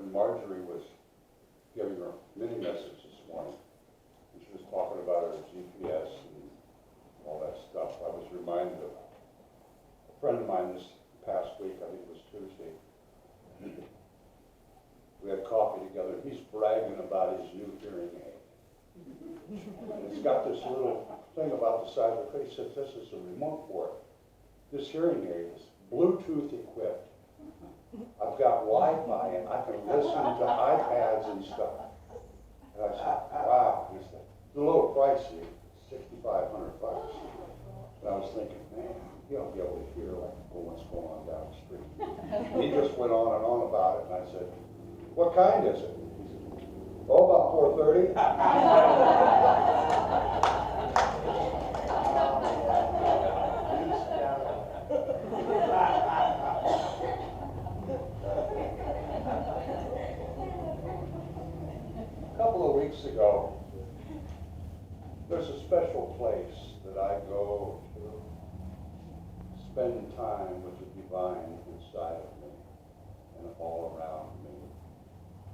when Marjorie was giving her mini message this morning, and she was talking about her GPS and all that stuff, I was reminded of a friend of mine this past week, I think it was Tuesday. We had coffee together, and he's bragging about his new hearing aid. And it's got this little thing about the side of the face. He says, this is a remote for it. This hearing aid is Bluetooth equipped. I've got Wi-Fi, and I can listen to iPads and stuff. And I said, wow, it's a little pricey, $6,500. And I was thinking, man, you don't be able to hear like what's going on down the street. He just went on and on about it, and I said, what kind is it? He said, oh, about 430. A couple of weeks ago, there's a special place that I go to spend time with the divine inside of me and all around me.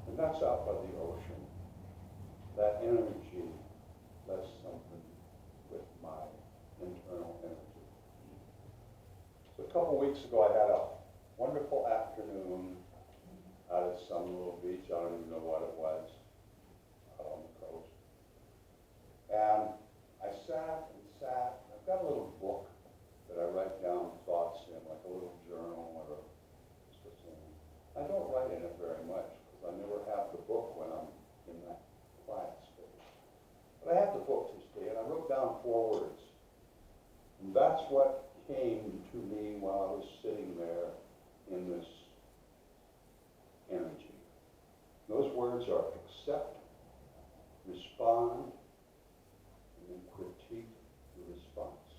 And that's out by the ocean. That energy does something with my internal energy. So a couple weeks ago, I had a wonderful afternoon out at some little beach. I don't even know what it was, out on the coast. And I sat and sat. I've got a little book that I write down thoughts in, like a little journal or just a thing. I don't write in it very much because I never have the book when I'm in that quiet space. But I had the book this day, and I wrote down 4 words. And that's what came to me while I was sitting there in this energy. Those words are accept, respond, and then critique the response.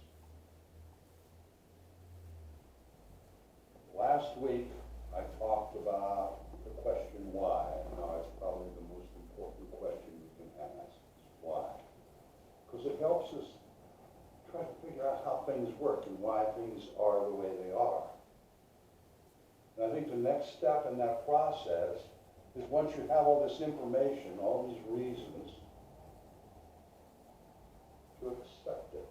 Last week, I talked about the question why. Now, it's probably the most important question you can ask, is why. Because it helps us try to figure out how things work and why things are the way they are. And I think the next step in that process is once you have all this information, all these reasons, to accept it.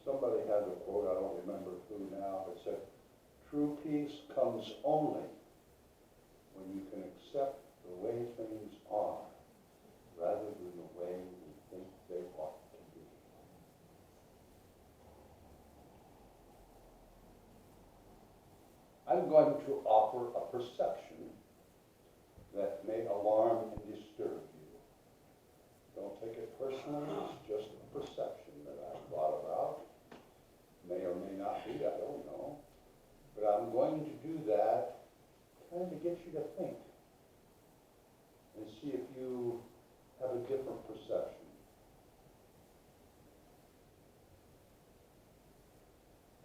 Somebody had a quote, I don't remember who now, that said, true peace comes only when you can accept the way things are rather than the way we think they ought to be. I'm going to offer a perception that may alarm and disturb you. Don't take it personally, it's just a perception that I've thought about. May or may not be, I don't know. But I'm going to do that kind of to get you to think and see if you have a different perception.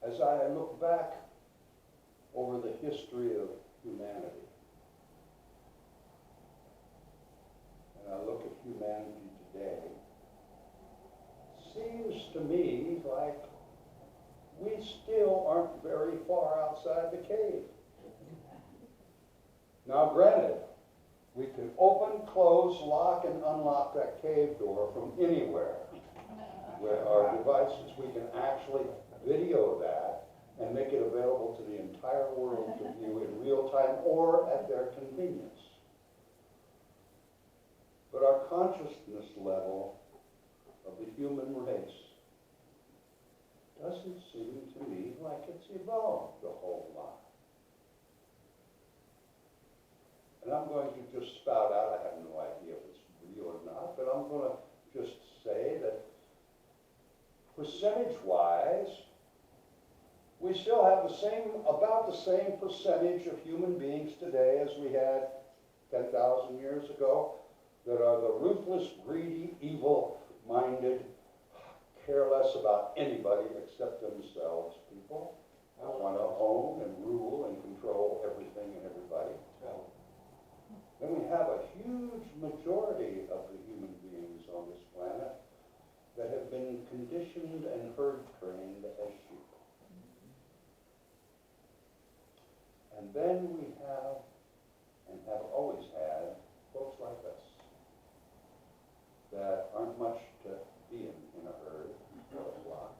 As I look back over the history of humanity, and I look at humanity today, it seems to me like we still aren't very far outside the cave. Now, granted, we can open, close, lock, and unlock that cave door from anywhere with our devices. We can actually video that and make it available to the entire world to view in real time or at their convenience. But our consciousness level of the human race doesn't seem to me like it's evolved a whole lot. And I'm going to just spout out, I have no idea if it's real or not, but I'm going to just say that percentage-wise, we still have about the same percentage of human beings today as we had 10,000 years ago that are the ruthless, greedy, evil-minded, care less about anybody except themselves people that want to own and rule and control everything and everybody. Then we have a huge majority of the human beings on this planet that have been conditioned and herd trained as sheep. And then we have and have always had folks like us that aren't much to be in a herd or a flock.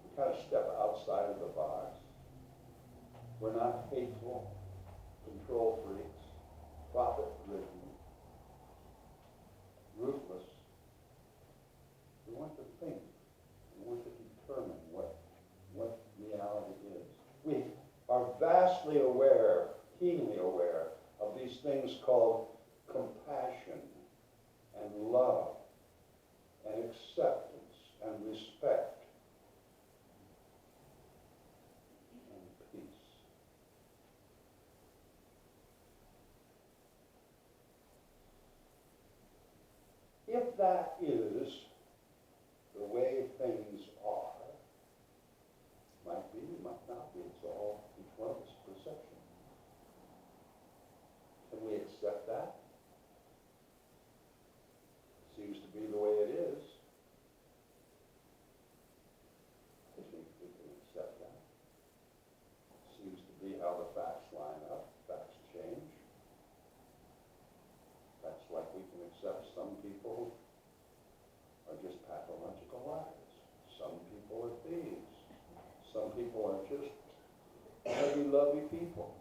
We kind of step outside of the box. We're not hateful, control freaks, profit-driven, ruthless. We want to think. We want to determine what reality is. We are vastly aware, keenly aware of these things called compassion and love and acceptance and respect and peace. If that is the way things are, might be, might not be, it's all each one of us perception. Can we accept that? Seems to be the way it is. I think we can accept that. Seems to be how the facts line up. Facts change. That's like we can accept some people are just pathological liars. Some people are thieves. Some people are just heavy, lovely people.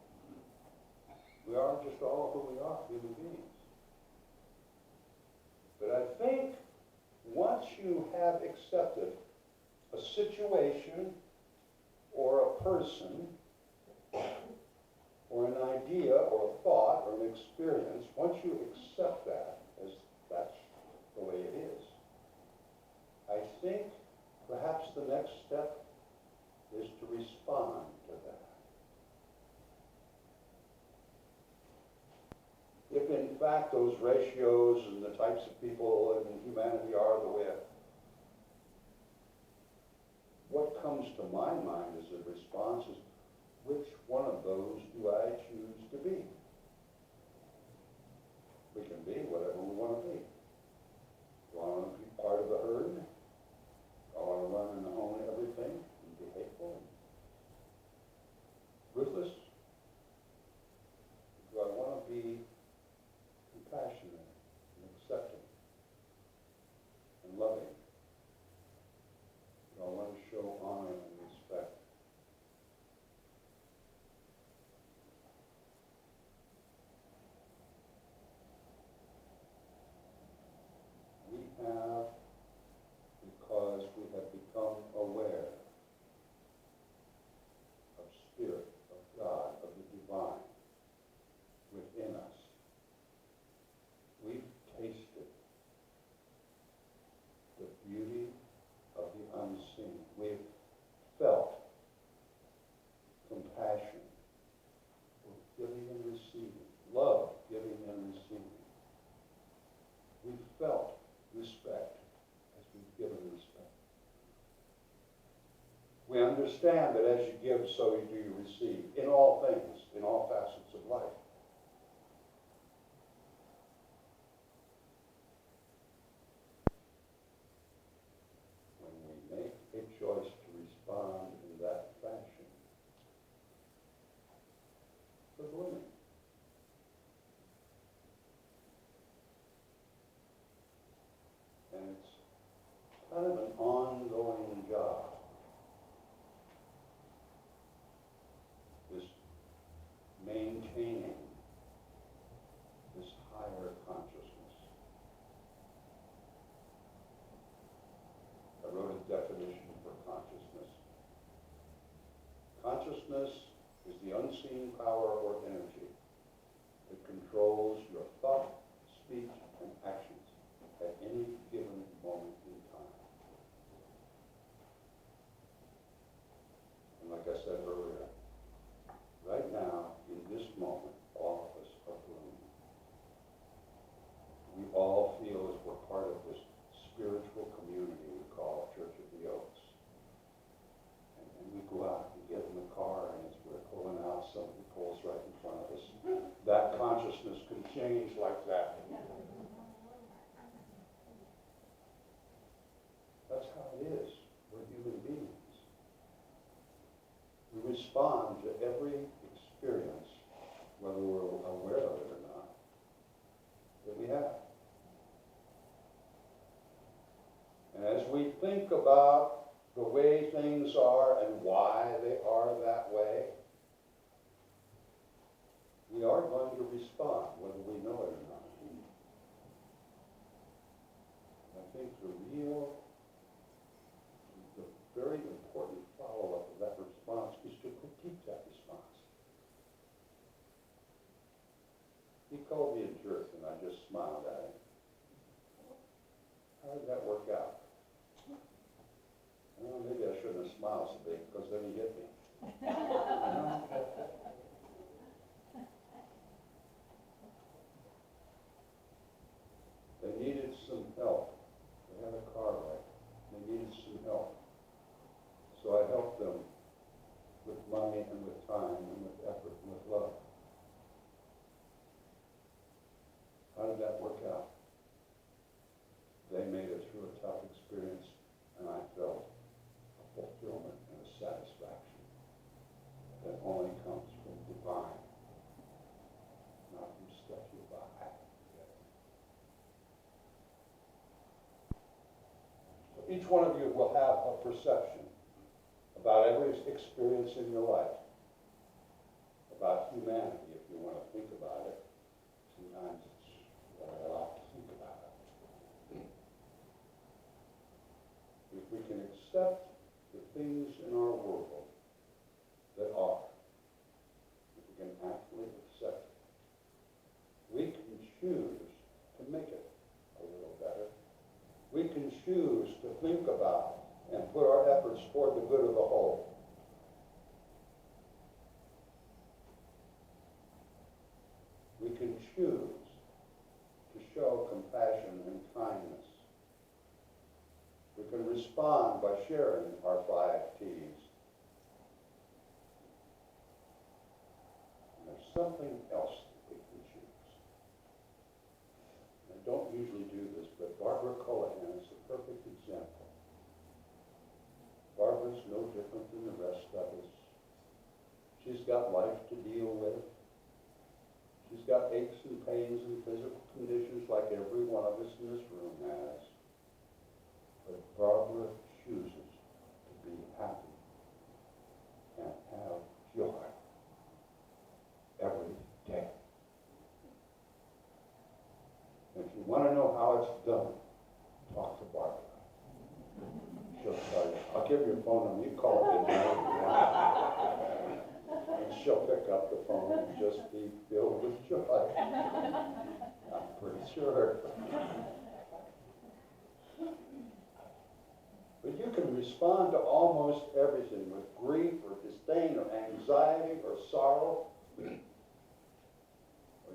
We aren't just all who we are, human beings. But I think once you have accepted a situation or a person or an idea or a thought or an experience, once you accept that as that's the way it is, I think perhaps the next step is to respond to that. If in fact those ratios and the types of people in humanity are the way, what comes to my mind as a response is, which one of those do I choose to be? We can be whatever we want to be. Do I want to be part of the herd? Do I want to run and own everything and be hateful and ruthless? Do I want to be compassionate and accepting and loving? Do I want to show honor and respect? We have, because we have become aware of Spirit, of God, of the divine within us, we've tasted the beauty of the unseen. We've felt compassion, giving and receiving, love, giving and receiving. We've felt respect as we've given respect. We understand that as you give, so do you receive, in all things, in all facets of life. When we make a choice to respond in that fashion, we're blooming. And it's kind of an ongoing job. This maintaining this higher consciousness. I wrote a definition for consciousness. Consciousness is the unseen power or energy that controls your thought, speech, and actions at any given moment in time. And like I said earlier, right now, in this moment, all of us are blooming. We all feel as we're part of this spiritual community we call Church of the Oaks. And we go out and get in the car, and as we're pulling out, somebody pulls right in front of us. That consciousness can change like that. That's how it is. We're human beings. We respond to every experience, whether we're think about the way things are and why they are that way, we are going to respond, whether we know it or not. I think the very important follow-up of that response is to critique that response. He called me a jerk, and I just smiled at him. How did that work out? Well, maybe I shouldn't have smiled so big, because then he hit me. They needed some help. They had a car wreck. They needed some help. So I helped them with money and with time and with effort and with love. How did that work out? They made it through a tough experience, and I felt a fulfillment and a satisfaction that only comes from divine, not from stuff you buy. So each one of you will have a perception about every experience in your life, about humanity, if you want to think about it. Sometimes it's what I like to think about it. If we can accept the things in our world that are, if we can actually accept it, we can choose to make it a little better. We can choose to think about and put our efforts toward the good of the whole. We can choose to show compassion and kindness. We can respond by sharing our 5 T's. And there's something else that we can choose. I don't usually do this, but Barbara Cullihan is a perfect example. Barbara's no different than the rest of us. She's got life to deal with. She's got aches and pains and physical conditions like every one of us in this room has. But Barbara chooses to be happy and have joy every day. And if you want to know how it's done, talk to Barbara. She'll tell you. I'll give you a phone number. You call it midnight. And she'll pick up the phone and just be filled with joy. I'm pretty sure. But you can respond to almost everything with grief or disdain or anxiety or sorrow. Or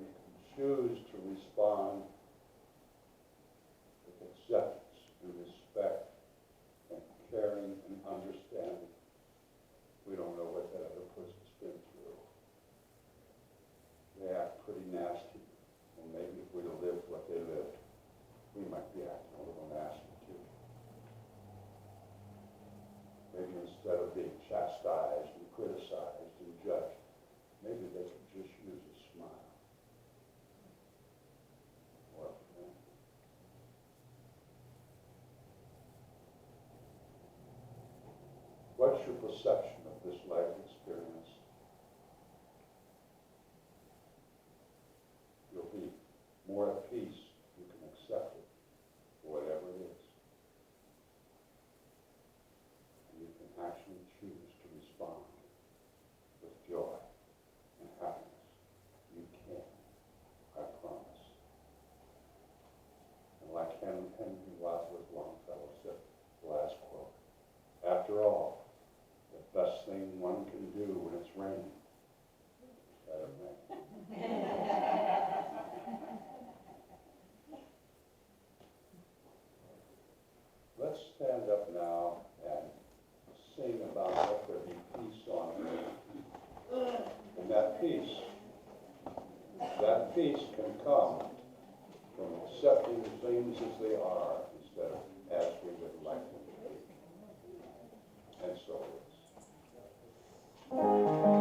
you can choose to respond with acceptance and respect and caring and understanding. We don't know what that other person's been through. They act pretty nasty. And maybe if we'd have lived what they lived, we might be acting a little nasty too. Maybe instead of being chastised and criticized and judged, maybe they could just use a smile or a friend. What's your perception of this life experience? You'll be more at peace if you can accept it, whatever it is. And you can actually choose to respond with joy and happiness. You can, I promise. And like Henry Wadsworth Longfellow said, the last quote, after all, the best thing one can do when it's raining is let it rain. Let's stand up now and sing about let there be peace on earth. And that peace can come from accepting things as they are instead of as we would like them to be. And so it is.